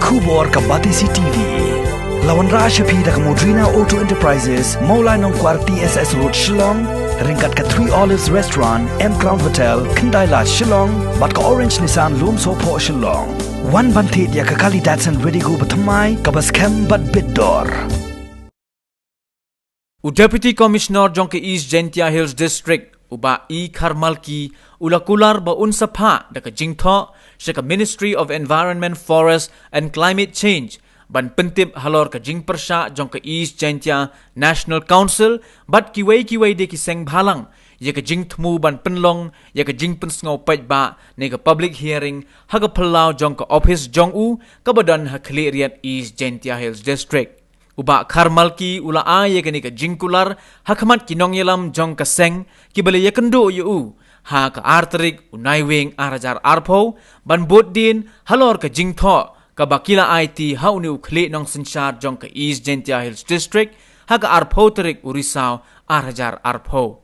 Kubor ka Batisi TV. Lawan Rashapi dak Modrina Auto Enterprises, Maulai Nongkwar TSS Road Shillong, ringkat ka 3 Olives Restaurant, M Crown Hotel, Kendaila Shillong, bat ka Orange Nissan Lumso Po Shillong. Wan bantit ya ka Kali Datsun ready go batamai ka baskem bat bidor. Deputy Commissioner jongke East Gentia Hills District uba E Karmalki ulakular ba unsapha daka jingtho shaka Ministry of Environment, Forest and Climate Change ban pentip halor ka jingpersha jongke East Gentia National Council bat kiwai de ki seng bhalang ye ka jingthmu ban penlong ye ka jingpen sngo paj ba ne ka public hearing haga phalau jongka office jongu ka badan ha khliariat East Gentia Hills District uba Karmalki ula ye ka jingkular hakmat kinong yelam jong ka seng kibale yakendo yu ha ka arterik unaiwing arajar arpo ban bodin halor ka jingtho ka bakila IT hauni ukhle nong sinchar jong ka East Gentia Hills District ha ka arpo terik urisau arajar arpo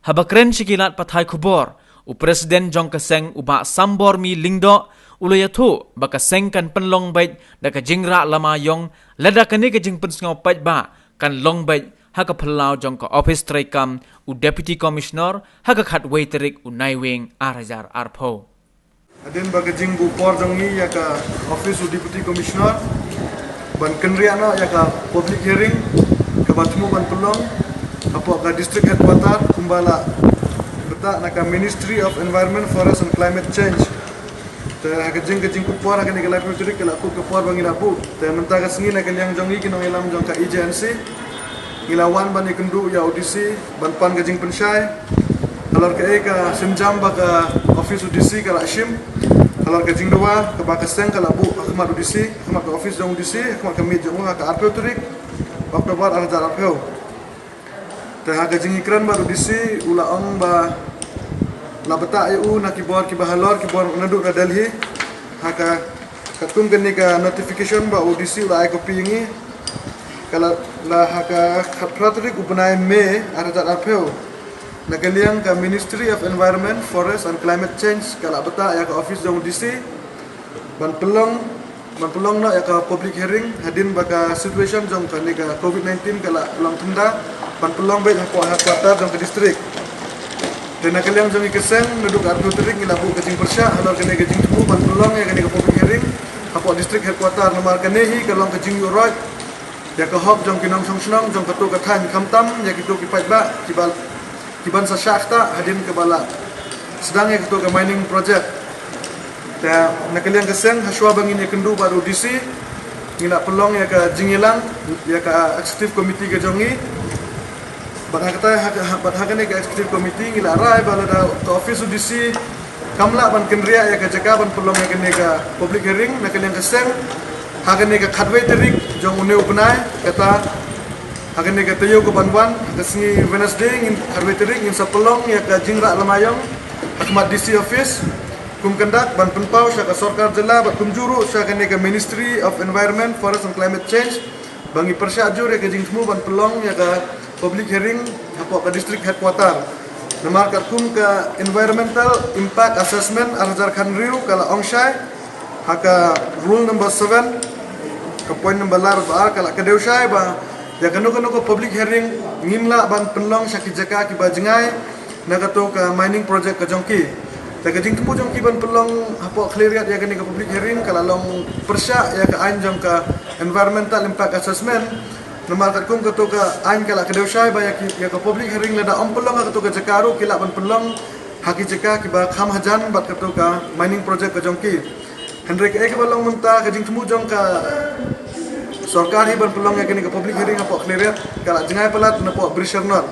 habakren shikilat pathai khubor u president jong ka seng uba sambor mi lingdo ulayathu baka seng kan penlong bait daka jingra lama yong lada kani ka jingpen ngau paj ba kan long bait haka phalau jong ka office traikam u deputy commissioner haka khat waiterik u naiwing arajar arpho adin baga jingbu por jongi ya ka office u deputy commissioner ban kenriana ya ka public hearing ka batmu ban pelong apa ka district headquarter kumbala beta naka Ministry of Environment, Forest and Climate Change haga jing kupor haga ni galak mituri kala ku kupor bangi lapu te menta ka singi na kaliang jongi kinong ilam jong ka agency ilawan ban ikendu ya audisi ban pan ka jing pensyai alor ka ka simjam ba ka office audisi kala shim alor ka jing doa ka ba ka seng kala bu ahmad audisi ahmad ka office jong audisi ahmad ka mit jong ka arpeu turik oktober arjar arpeu te haga jing ikran ba audisi ula ong ba la bata eu na kibor ki bahalor kibor naduk na Delhi haka katum gani ka notification ba audisi la ai copy ngi kala la haka khatratrik upanai me arjat arpeu na kaliang ka Ministry of Environment, Forest and Climate Change kala bata ya ka office jong audisi ban pelong na ya ka public hearing hadin baka situation jong ka ni ka COVID-19 kala ulang tunda ban pelong baik hako headquarter jong ka district dan kalian jangan keseng duduk ardu terik ngilabu kecing persya halor kene kecing tubu ban pelong ya kene ke public hearing apa district headquarter nomor kenehi kalong kecing uroi ya ke hok jong kinong song jong ketu kathan kamtam ya kitu kipat ba kiban sa syakta hadin ke bala sedang ya ketu ke mining project dan kalian keseng haswa bangin ya kendu baru DC ngila pelong ya ke jingilang ya ke executive committee ke jongi Bahan kata ni ke executive committee ngila rai bala da office UDC kamla ban kenria ya ke jaka ban pelong ya kene ke public hearing na kalian keseng hagan ni ke khadway terik jong une upnai kata hagan ni ke tayo ko banwan kesni Wednesday ngin khadway terik ngin sa pelong ya ke jingra lamayong Ahmad DC office kum kendak ban penpau sya ke sarkar jela bat kumjuru sya kene ke Ministry of Environment, Forest and Climate Change bangi persya ajur ya ke jingmu ban pelong ya ke public hearing apa ke district headquarter namar kum ke environmental impact assessment arjar khanriu kala ongsai haka rule number 7 ke point number lar ba kala ke deusai ba ya kanu ko public hearing ngimla ban penlong syaki jaka ki bajengai nagato ke mining project ke jongki ta ke jingtu jongki ban pelong apa clear ya ke public hearing kala long persya ya ke ain jong ke environmental impact assessment Nomor kum ketu ke ain kala ke deusai ba ya ke public hearing lada om pelong ketu ke jakaru kila ban pelong haki jaka ki ba kham hajan bat ketu ke mining project ke jongki Hendrik ke balong munta ke jingmu jong ke sarkar hi ban pelong ya ke public hearing apa clear kala jengai pelat na po brisernot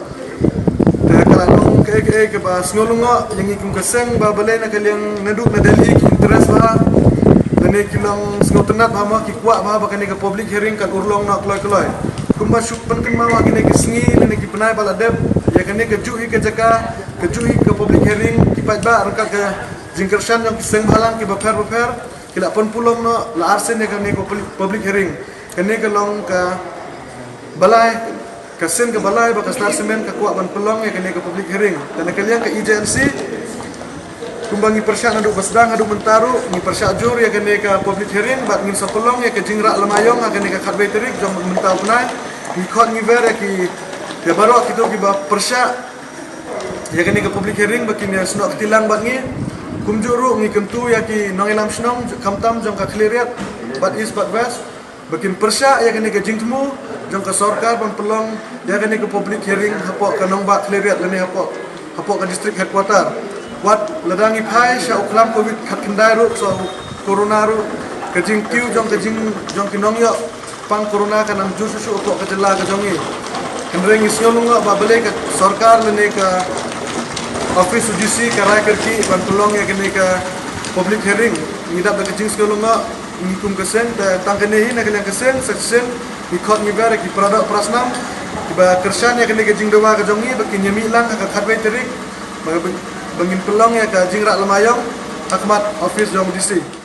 ta kala long ke ba snolungo yang ikum keseng ba balai na kaliang naduk na Delhi ki interest ba dane kilong snotenat ba ma ki kwa ba ke public hearing kan urlong nak kloy kumba syuk penting mawa kene ke sengi ne ki penai bala dep ya kene ke juhi ke jaka ke juhi ke public hearing ki pat ba rangkat ke jingkershan yang kiseng balang ki baper kila pon pulong no la arsen ne kene ke public hearing kene ke long ke balai ke sen ke balai ba ke star semen ke kuat ban pelong ya kene ke public hearing dan kalian ke agency kumbangi persyak naduk basdang naduk mentaru ni persyak jur ya kene ka public hearing bat ngin sapolong ya ke jingrak lemayong akan ni ka khatbai terik jom mentau penai ni khot ni ver ya ki ya baru kita ki ba persyak ya kene ka public hearing bakin ya senok tilang bat ngi kumjuru ngi kentu ya ki nong elam snong kamtam jom ka cleariat bat is bat west bakin persyak ya kene ka jingtemu jom ka sarkar ban pelong ya kene ka public hearing hapok ka nong ba cleariat lene hapok ka district headquarter wat ladangi phai sha uklam covid khat kendai ru so corona ru kajing kiu jong kinong yo pang corona kanam ju su ko kajela ka jongi kendreng isyolunga ba bale ka sarkar lene ka office UGC karai kerki ban tolong ya kene ka public hearing ngidap da kajing isyolunga ngikum kesen ta tangkene hi na kene kesen seksen ikot ni bare ki produk prasnam ba kersan ya kene kajing dewa ka jongi bakin yami lang ka khatbai terik bangin pelong ya ka jingrak lemayong Ahmad Office Jom DC.